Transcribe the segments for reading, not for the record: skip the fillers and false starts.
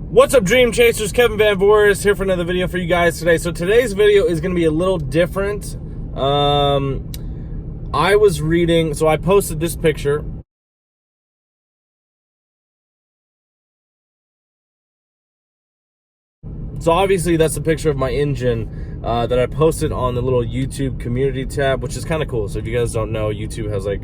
What's up, Dream Chasers? Kevin Van Voris here for another video for you guys today. So today's video is going to be a little different. I was reading, so I posted this picture. So obviously that's a picture of my engine that I posted on the little YouTube community tab, which is kind of cool. So if you guys don't know, YouTube has like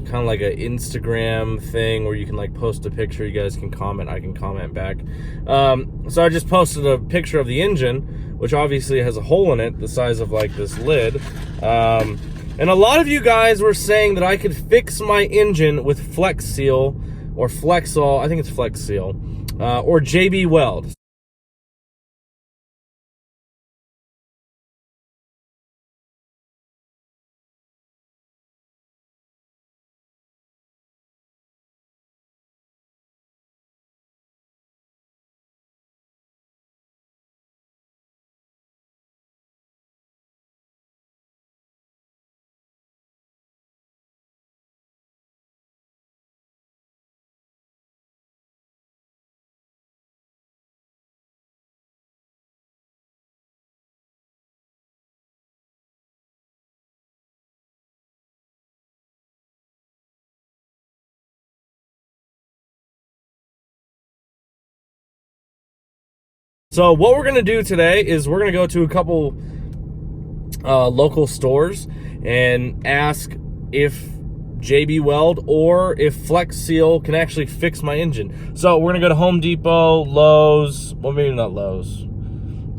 kind of like an Instagram thing where you can like post a picture, you guys can comment, I can comment back. So I just posted a picture of the engine, which obviously has a hole in it the size of like this lid. And a lot of you guys were saying that I could fix my engine with Flex Seal or Flexol, I think it's Flex Seal, or JB Weld. So what we're going to do today is we're going to go to a couple local stores and ask if JB Weld or if Flex Seal can actually fix my engine. So we're going to go to Home Depot, Lowe's, well maybe not Lowe's.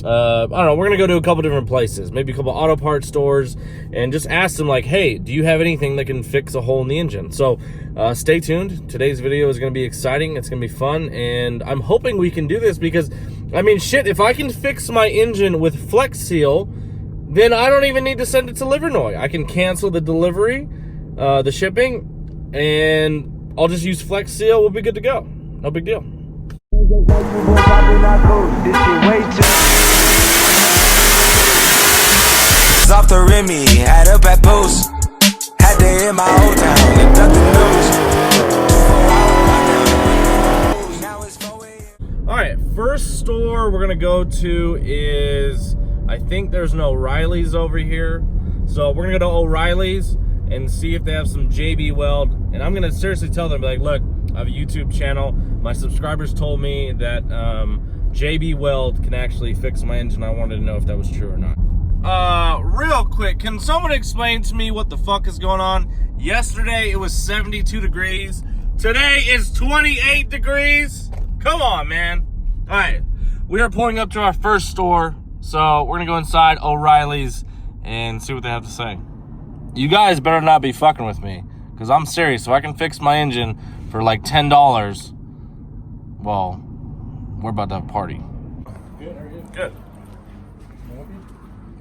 I don't know, we're going to go to a couple different places, maybe a couple auto parts stores, and just ask them like, hey, do you have anything that can fix a hole in the engine? So stay tuned. Today's video is going to be exciting. It's going to be fun, and I'm hoping we can do this because, I mean, shit, if I can fix my engine with Flex Seal, then I don't even need to send it to Livernois. I can cancel the delivery, the shipping, and I'll just use Flex Seal. We'll be good to go. No big deal. Off the Remy, had up at post, had to hit my old town and duck the news. Alright, first store we're gonna go to is, I think there's no O'Reilly's over here. So we're gonna go to O'Reilly's and see if they have some JB Weld. And I'm gonna seriously tell them, like, look, I have a YouTube channel. My subscribers told me that JB Weld can actually fix my engine. I wanted to know if that was true or not. Real quick, can someone explain to me what the fuck is going on? Yesterday it was 72 degrees. Today is 28 degrees. Come on, man. All right, we are pulling up to our first store. So we're gonna go inside O'Reilly's and see what they have to say. You guys better not be fucking with me, because I'm serious. If I can fix my engine for like $10, well, we're about to have a party. Good, are you? Good.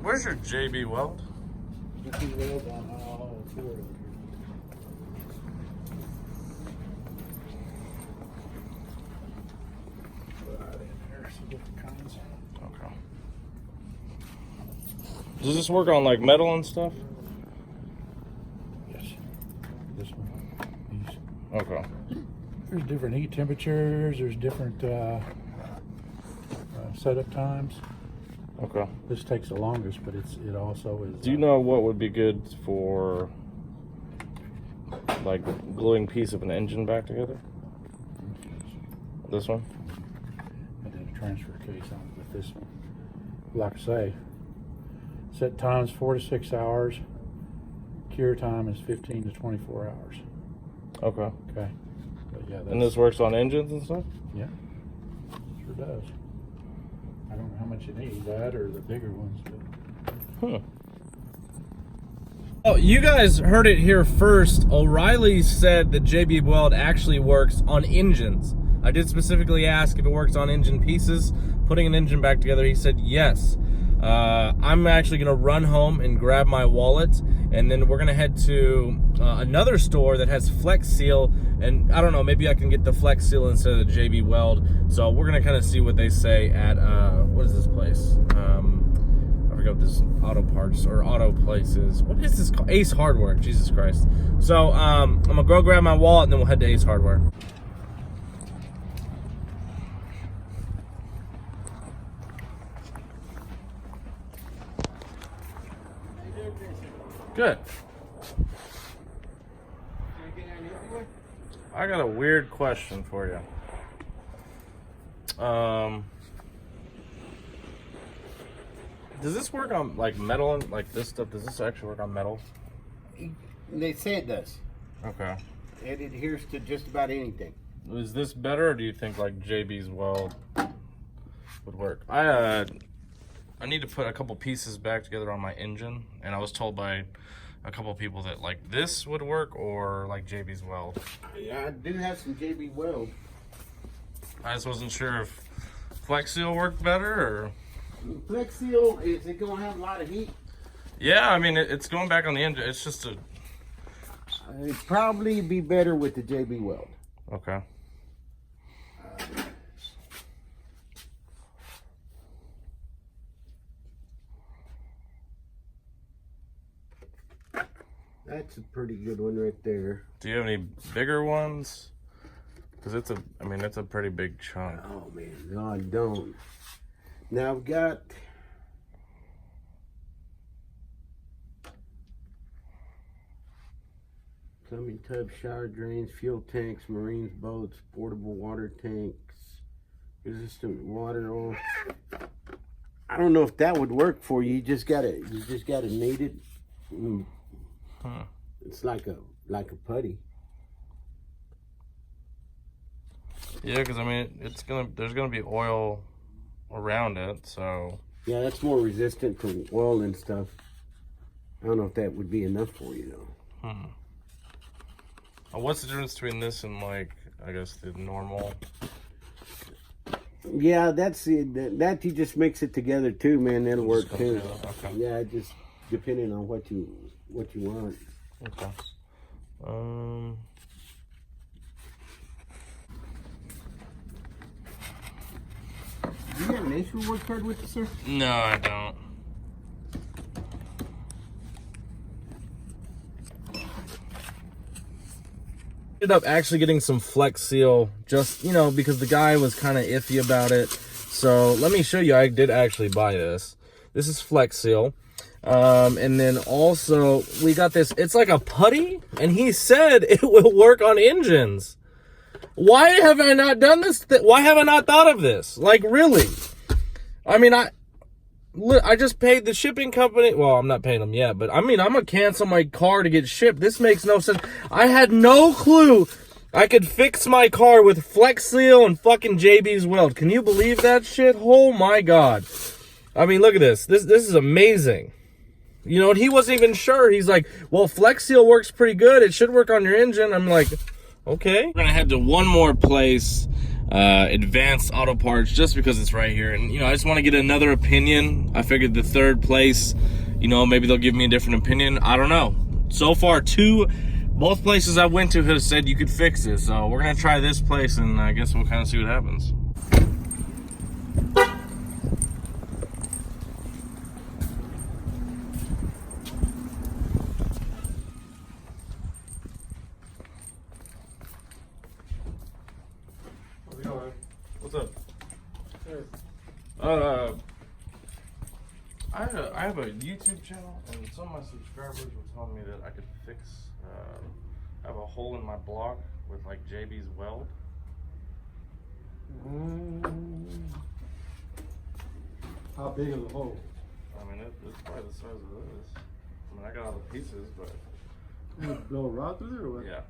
Where's your JB Weld? JB Weld on all four of them. Right in there, some different kinds. Okay. Does this work on like metal and stuff? Yes. This one. These. Okay. There's different heat temperatures. There's different setup times. Okay. This takes the longest, but it also is. Do you know what would be good for like gluing piece of an engine back together? This one? I did a transfer case on it with this one. Like I say, set times 4 to 6 hours. Cure time is 15 to 24 hours. Okay. Okay. But yeah, And this works on engines and stuff? Yeah, sure does. I don't know how much you need, that or the bigger ones. But. Oh, you guys heard it here first. O'Reilly said that JB Weld actually works on engines. I did specifically ask if it works on engine pieces, putting an engine back together. He said yes. I'm actually gonna run home and grab my wallet, and then we're gonna head to another store that has Flex Seal, and I don't know, maybe I can get the Flex Seal instead of the JB Weld. So we're gonna kind of see what they say at what is this place? I forgot what this auto parts or auto place is. What is this called? Ace Hardware. Jesus Christ. So I'm gonna go grab my wallet and then we'll head to Ace Hardware. Good. I got a weird question for you. Does this work on like metal and like this stuff? Does this actually work on metal? They say it does. Okay. It adheres to just about anything. Is this better, or do you think like JB's Weld would work? I need to put a couple pieces back together on my engine, and I was told by a couple people that like this would work or like JB's Weld. Yeah, I do have some JB Weld. I just wasn't sure if Flex Seal worked better or. Flex Seal, is it gonna have a lot of heat? Yeah, I mean it's going back on the engine. It's just a. It'd probably be better with the JB Weld. Okay. That's a pretty good one right there. Do you have any bigger ones? Because it's a pretty big chunk. Oh man, no I don't. Now I've got plumbing tubs, shower drains, fuel tanks, marines, boats, portable water tanks, resistant water oil. I don't know if that would work for you. You just gotta knead it. It's like a putty. Yeah, because I mean there's gonna be oil around it, so. Yeah, that's more resistant to oil and stuff. I don't know if that would be enough for you though. What's the difference between this and like I guess the normal? Yeah, that's it. That you just mix it together too, man. That'll work too. Okay. Yeah, just depending on what you want. Okay. Do you have an issue work card with you, sir? No, I don't. Ended up actually getting some Flex Seal, just because the guy was kind of iffy about it. So let me show you. I did actually buy this. This is Flex Seal. And then also we got this, it's like a putty, and he said it will work on engines. Why have I not done this? Why have I not thought of this? Like, really? I mean, I just paid the shipping company. Well, I'm not paying them yet, but I mean, I'm gonna cancel my car to get shipped. This makes no sense. I had no clue I could fix my car with Flex Seal and fucking JB's Weld. Can you believe that shit? Oh my God. I mean, look at this. This is amazing. And he wasn't even sure. He's like, well, Flex Seal works pretty good. It should work on your engine. I'm like, okay. We're going to head to one more place, Advanced Auto Parts, just because it's right here. And, I just want to get another opinion. I figured the third place, maybe they'll give me a different opinion. I don't know. So far, both places I went to have said you could fix this. So we're going to try this place, and I guess we'll kind of see what happens. What's up? I have a YouTube channel, and some of my subscribers were telling me that I could fix. I have a hole in my block with like JB's Weld. How big is the hole? I mean, it's probably the size of this. I mean, I got all the pieces, but You blow a rod through there or what? yeah.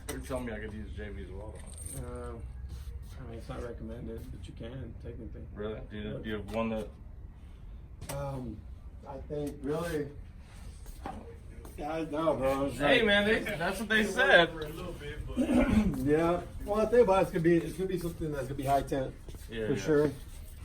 They're telling me I could use JB's Weld on it. I mean, it's not recommended, but you can, technically. Really? Do you have one that? I think really. I know, bro. Hey, man, that's what they said. Yeah. Well, I think about it's gonna be something that's gonna be high temp for sure.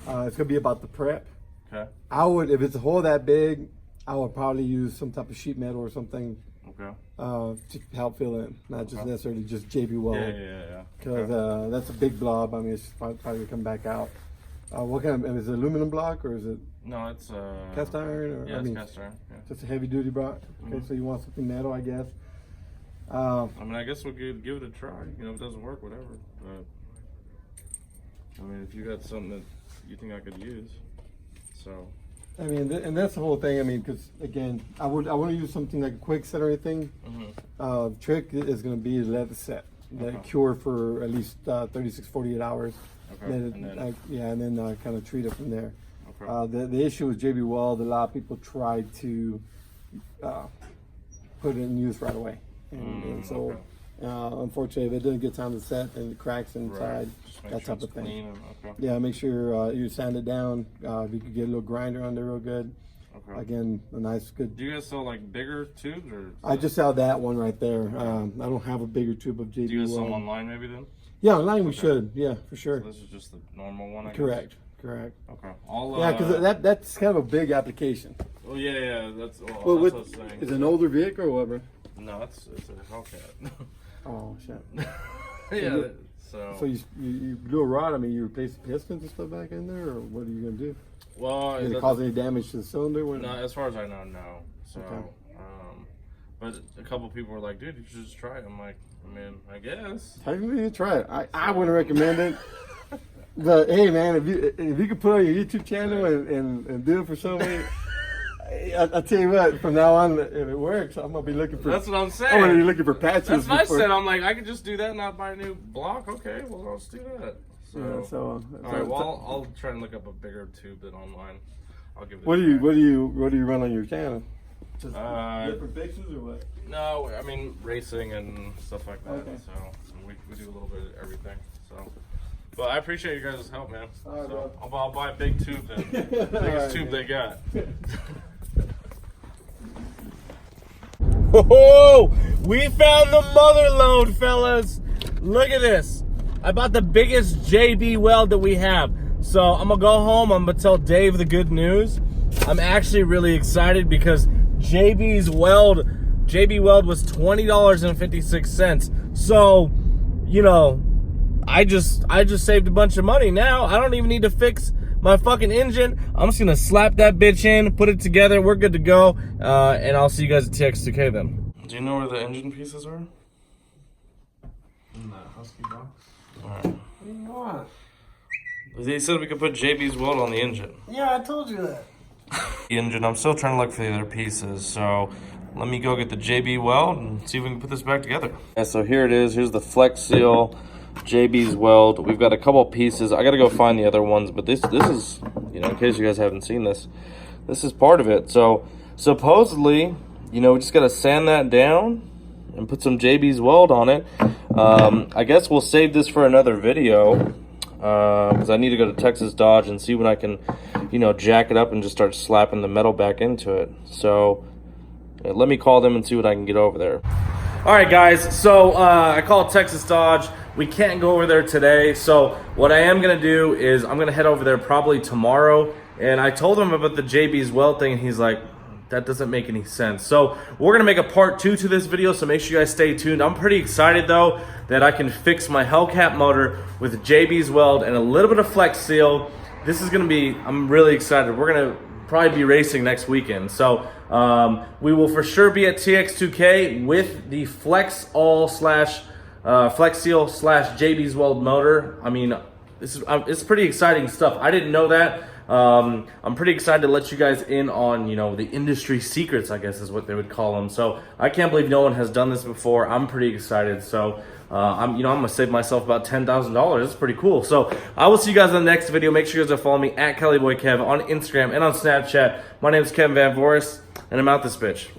It's gonna be about the prep. Okay. I would, if it's a hole that big, I would probably use some type of sheet metal or something. Okay. To help fill in, not just necessarily just JB Weld. Yeah. Because that's a big blob. I mean, it's probably gonna come back out. What kind of, is it aluminum block or is it No, it's cast iron? Or, Yeah, it's cast iron. Yeah. Just a heavy duty block. Okay, so you want something metal, I guess. I mean, I guess we could give it a try. If it doesn't work, whatever. But I mean, if you got something that you think I could use, so I mean, and that's the whole thing. I mean, because again, I want to use something like a quick set or anything. Trick is going to be to let it set, let it cure for at least 36, 48 hours. Okay. And then kind of treat it from there. Okay. The issue with JB Weld, a lot of people tried to put it in use right away, and so unfortunately, if it didn't get time to set and it cracks inside, that type of thing. Yeah, make sure you sand it down. If you could get a little grinder on there real good. Okay. Again, a nice good. Do you guys sell like bigger tubes or? I just sell that one right there. I don't have a bigger tube of JB Weld. Do you guys sell online maybe then? Yeah, online we should. Yeah, for sure. So this is just the normal one, I guess? Correct. Okay. Yeah, because that's kind of a big application. Oh yeah. That's Well, that's what I was saying. is it an older vehicle or whatever? No, it's a Hellcat. Oh shit. Yeah. So you do a rod. I mean, you replace the pistons and stuff back in there, or what are you gonna do? Well, Did it cause any damage to the cylinder? No, as far as I know, no. So, Okay. but a couple people were like, "Dude, you should just try it." I'm like, I mean, I guess. Technically, you try it. I wouldn't recommend it. But hey, man, if you could put on your YouTube channel and do it for somebody, I'll tell you what. From now on, if it works, I'm gonna be looking for. That's what I'm saying. I'm gonna be looking for patches. That's what I said. I'm like, I could just do that, and not buy a new block. Okay, well, let's do that. So, all right. Well, I'll try and look up a bigger tube than online. I'll give it. What do you run on your channel? Just different pictures or what? No, I mean racing and stuff like that. Okay. So we do a little bit of everything. So, but I appreciate you guys' help, man. All right, so I'll buy a big tube then. Biggest tube they got. Oh, we found the mother load, fellas. Look at this. I bought the biggest JB Weld that we have. So I'm gonna go home. I'm gonna tell Dave the good news. I'm actually really excited because JB Weld was $20.56. So, you know, I just saved a bunch of money. Now I don't even need to fix my fucking engine. I'm just gonna slap that bitch in, put it together. We're good to go. And I'll see you guys at TX2K then. Do you know where the engine pieces are? In the Husky box. Alright. What do you want? They said we could put JB's Weld on the engine. Yeah, I told you that. The engine, I'm still trying to look for the other pieces, so let me go get the JB Weld and see if we can put this back together. Yeah, so here it is. Here's the Flex Seal, JB's Weld. We've got a couple pieces. I gotta go find the other ones, but this is, you know, in case you guys haven't seen this, this is part of it. So supposedly, you know, we just gotta sand that down and put some JB's Weld on it. I guess we'll save this for another video because I need to go to Texas Dodge and see when I can, you know, jack it up and just start slapping the metal back into it. So let me call them and see what I can get over there. All right, guys, so I called Texas Dodge. We can't go over there today, so what I am gonna do is I'm gonna head over there probably tomorrow. And I told him about the JB's Weld thing, and he's like, that doesn't make any sense. So we're gonna make a part 2 to this video, so make sure you guys stay tuned. I'm pretty excited though that I can fix my Hellcat motor with JB's Weld and a little bit of Flex Seal. This is gonna be, I'm really excited. We're gonna probably be racing next weekend. So we will for sure be at TX2K with the Flex Seal slash JB's Weld motor. I mean, it's pretty exciting stuff. I didn't know that. I'm pretty excited to let you guys in on, you know, the industry secrets, I guess is what they would call them. So I can't believe no one has done this before. I'm pretty excited. So I'm gonna save myself about $10,000. It's pretty cool. So I will see you guys in the next video. Make sure you guys are following me at KellyBoyKev on Instagram and on Snapchat. My name is Kevin Van Voris, and I'm out this bitch.